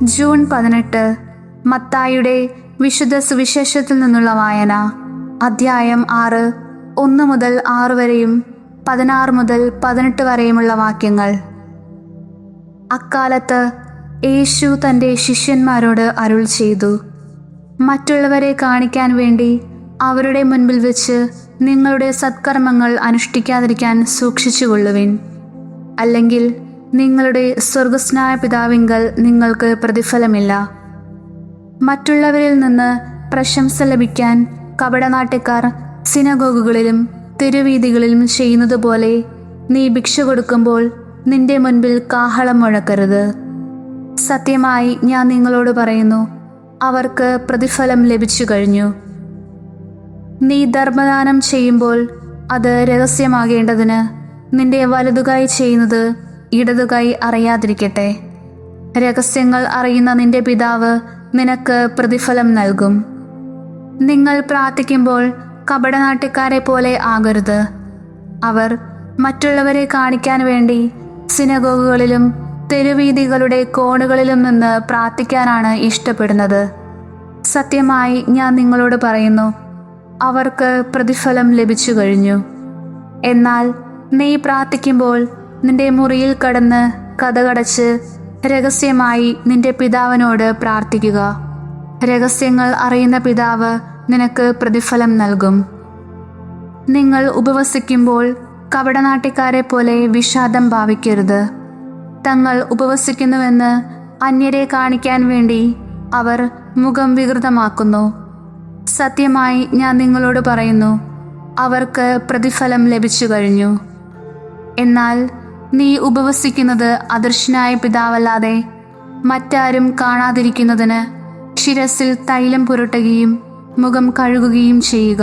June 18 മത്തായിയുടെ വിശുദ്ധ സുവിശേഷത്തിൽ നിന്നുള്ള വായന. അധ്യായം 6, 1 മുതൽ 6 വരെയും 16 മുതൽ 18 വരെയുമുള്ള വാക്യങ്ങൾ. അക്കാലത്ത് യേശു തൻ്റെ ശിഷ്യന്മാരോട് അരുൾ ചെയ്തു, മറ്റുള്ളവരെ കാണിക്കാൻ വേണ്ടി അവരുടെ മുൻപിൽ വെച്ച് നിങ്ങളുടെ സത്കർമ്മങ്ങൾ അനുഷ്ഠിക്കാതിരിക്കാൻ സൂക്ഷിച്ചുകൊള്ളുവിൻ. അല്ലെങ്കിൽ നിങ്ങളുടെ സ്വർഗസ്നായ പിതാവിങ്കൽ നിങ്ങൾക്ക് പ്രതിഫലമില്ല. മറ്റുള്ളവരിൽ നിന്ന് പ്രശംസ ലഭിക്കാൻ കപടനാട്യക്കാർ സിനഗോഗുകളിലും തെരുവീഥികളിലും ചെയ്യുന്നത് പോലെ നീ ഭിക്ഷ കൊടുക്കുമ്പോൾ നിന്റെ മുൻപിൽ കാഹളം മുഴക്കരുത്. സത്യമായി ഞാൻ നിങ്ങളോട് പറയുന്നു, അവർക്ക് പ്രതിഫലം ലഭിച്ചു കഴിഞ്ഞു. നീ ധർമ്മദാനം ചെയ്യുമ്പോൾ അത് രഹസ്യമാകേണ്ടതിന് നിന്റെ വലതുകൈ ചെയ്യുന്നത് ഇടതുകൈ അറിയാതിരിക്കട്ടെ. രഹസ്യങ്ങൾ അറിയുന്ന നിന്റെ പിതാവ് നിനക്ക് പ്രതിഫലം നൽകും. നിങ്ങൾ പ്രാർത്ഥിക്കുമ്പോൾ കപടനാട്യക്കാരെ പോലെ ആകരുത്. അവർ മറ്റുള്ളവരെ കാണിക്കാൻ വേണ്ടി സിനഗോഗുകളിലും തെരുവീഥികളുടെ കോണുകളിലും നിന്ന് പ്രാർത്ഥിക്കാനാണ് ഇഷ്ടപ്പെടുന്നത്. സത്യമായി ഞാൻ നിങ്ങളോട് പറയുന്നു, അവർക്ക് പ്രതിഫലം ലഭിച്ചു കഴിഞ്ഞു. എന്നാൽ നീ പ്രാർത്ഥിക്കുമ്പോൾ നിന്റെ മുറിയിൽ കടന്ന് കതകടച്ച് രഹസ്യമായി നിന്റെ പിതാവിനോട് പ്രാർത്ഥിക്കുക. രഹസ്യങ്ങൾ അറിയുന്ന പിതാവ് നിനക്ക് പ്രതിഫലം നൽകും. നിങ്ങൾ ഉപവസിക്കുമ്പോൾ കപടനാട്യക്കാരെ പോലെ വിഷാദം ഭാവിക്കരുത്. തങ്ങൾ ഉപവസിക്കുന്നുവെന്ന് അന്യരെ കാണിക്കാൻ വേണ്ടി അവർ മുഖം വികൃതമാക്കുന്നു. സത്യമായി ഞാൻ നിങ്ങളോട് പറയുന്നു, അവർക്ക് പ്രതിഫലം ലഭിച്ചു കഴിഞ്ഞു. എന്നാൽ നീ ഉപവസിക്കുന്നത് അദൃശ്യനായ പിതാവല്ലാതെ മറ്റാരും കാണാതിരിക്കുന്നതിന് ശിരസിൽ തൈലം പുരട്ടുകയും മുഖം കഴുകുകയും ചെയ്യുക.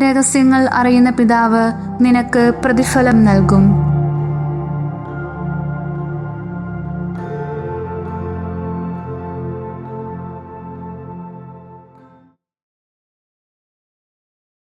രഹസ്യങ്ങൾ അറിയുന്ന പിതാവ് നിനക്ക് പ്രതിഫലം നൽകും.